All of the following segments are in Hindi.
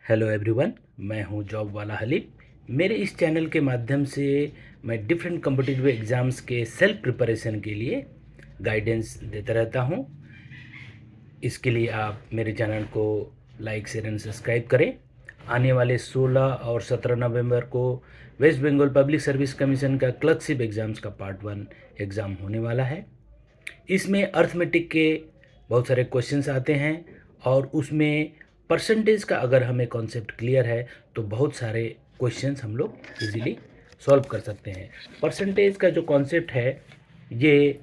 हेलो एवरीवन, मैं हूं जॉब वाला हलीम। मेरे इस चैनल के माध्यम से मैं डिफरेंट कॉम्पिटिटिव एग्ज़ाम्स के सेल्फ प्रिपरेशन के लिए गाइडेंस देता रहता हूं। इसके लिए आप मेरे चैनल को लाइक शेयर एंड सब्सक्राइब करें। आने वाले 16 और 17 नवंबर को West Bengal Public Service Commission का क्लर्कशिप एग्ज़ाम्स का पार्ट 1 एग्ज़ाम होने वाला है। इसमें अर्थमेटिक के बहुत सारे क्वेश्चंस आते हैं और उसमें परसेंटेज का अगर हमें कॉन्सेप्ट क्लियर है तो बहुत सारे क्वेश्चंस हम लोग इजीली सॉल्व कर सकते हैं। परसेंटेज का जो कॉन्सेप्ट है ये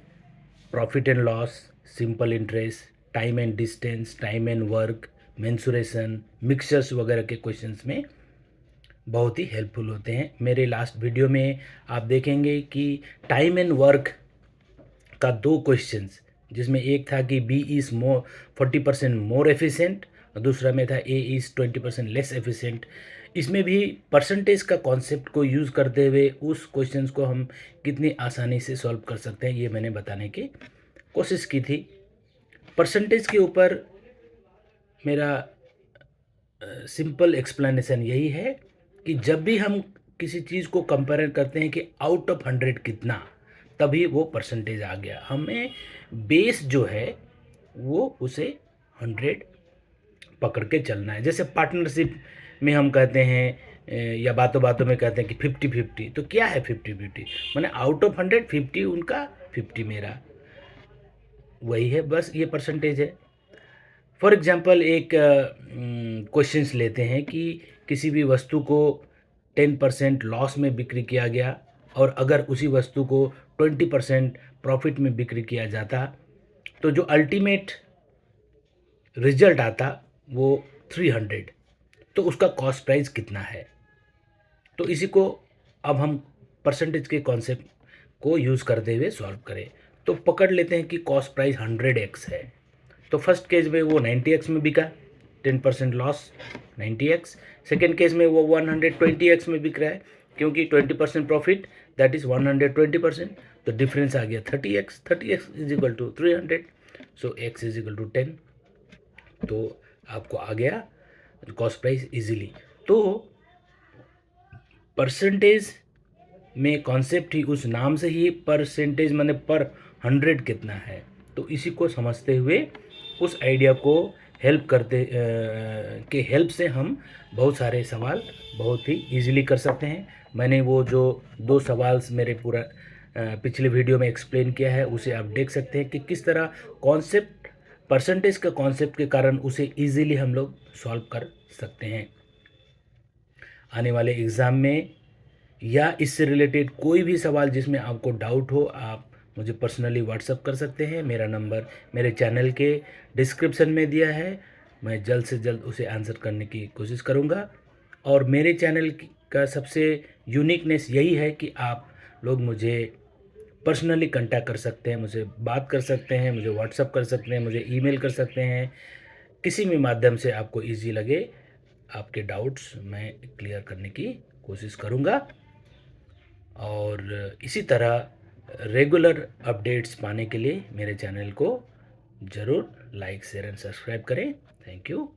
profit and loss, simple interest, time and distance, time and work, mensuration, mixtures वगैरह के क्वेश्चंस में बहुत ही हेल्पफुल होते हैं। मेरे लास्ट वीडियो में आप देखेंगे कि टाइम एंड वर्क का 2 क्वेश्चंस, जिसमें एक था कि बी इज़ 40% मोर एफिशिएंट और दूसरा में था ए इज़ 20% लेस एफिशिएंट। इसमें भी परसेंटेज का कॉन्सेप्ट को यूज़ करते हुए उस क्वेश्चंस को हम कितनी आसानी से सॉल्व कर सकते हैं ये मैंने बताने की कोशिश की थी। परसेंटेज के ऊपर मेरा सिंपल एक्सप्लेनेशन यही है कि जब भी हम किसी चीज़ को कंपेयर करते हैं कि आउट ऑफ 100 कितना, तभी वो परसेंटेज आ गया। हमें बेस जो है वो उसे 100 पकड़ के चलना है। जैसे पार्टनरशिप में हम कहते हैं या बातों बातों में कहते हैं कि 50-50, तो क्या है 50-50? मैंने आउट ऑफ 100 50 उनका, 50 मेरा, वही है, बस ये परसेंटेज है। फॉर एग्जांपल एक क्वेश्चंस लेते हैं कि किसी भी वस्तु को 10% लॉस में बिक्री किया गया और अगर उसी वस्तु को 20% प्रॉफिट में बिक्री किया जाता तो जो अल्टीमेट रिजल्ट आता वो 300, तो उसका कॉस्ट प्राइस कितना है। तो इसी को अब हम परसेंटेज के कॉन्सेप्ट को यूज़ करते हुए सॉल्व करें। तो पकड़ लेते हैं कि कॉस्ट प्राइस 100x है, तो फर्स्ट केस में वो 90x में बिका, 10% लॉस 90x। सेकेंड केस में वो 120x में बिक रहा है क्योंकि 20% प्रॉफिट, दैट इज़ 120%, तो डिफरेंस आ गया 30x। 30x is equal to 300, so x is equal to 10। तो आपको आ गया कॉस्ट प्राइस इजीली। तो परसेंटेज में कॉन्सेप्ट ही उस नाम से ही परसेंटेज माने पर 100 कितना है, तो इसी को समझते हुए उस आइडिया को हेल्प करते के हेल्प से हम बहुत सारे सवाल बहुत ही इजीली कर सकते हैं। मैंने वो जो 2 सवाल मेरे पूरा पिछले वीडियो में एक्सप्लेन किया है उसे आप देख सकते हैं कि किस तरह कॉन्सेप्ट, परसेंटेज का कॉन्सेप्ट के कारण उसे इजीली हम लोग सॉल्व कर सकते हैं। आने वाले एग्ज़ाम में या इससे रिलेटेड कोई भी सवाल जिसमें आपको डाउट हो, आप मुझे पर्सनली व्हाट्सअप कर सकते हैं। मेरा नंबर मेरे चैनल के डिस्क्रिप्शन में दिया है। मैं जल्द से जल्द उसे आंसर करने की कोशिश करूँगा। और मेरे चैनल का सबसे यूनिकनेस यही है कि आप लोग मुझे पर्सनली कांटेक्ट कर सकते हैं, मुझे बात कर सकते हैं, मुझे व्हाट्सअप कर सकते हैं, मुझे ईमेल कर सकते हैं। किसी भी माध्यम से आपको ईजी लगे, आपके डाउट्स मैं क्लियर करने की कोशिश करूँगा। और इसी तरह रेगुलर अपडेट्स पाने के लिए मेरे चैनल को ज़रूर लाइक शेयर एंड सब्सक्राइब करें। Thank you.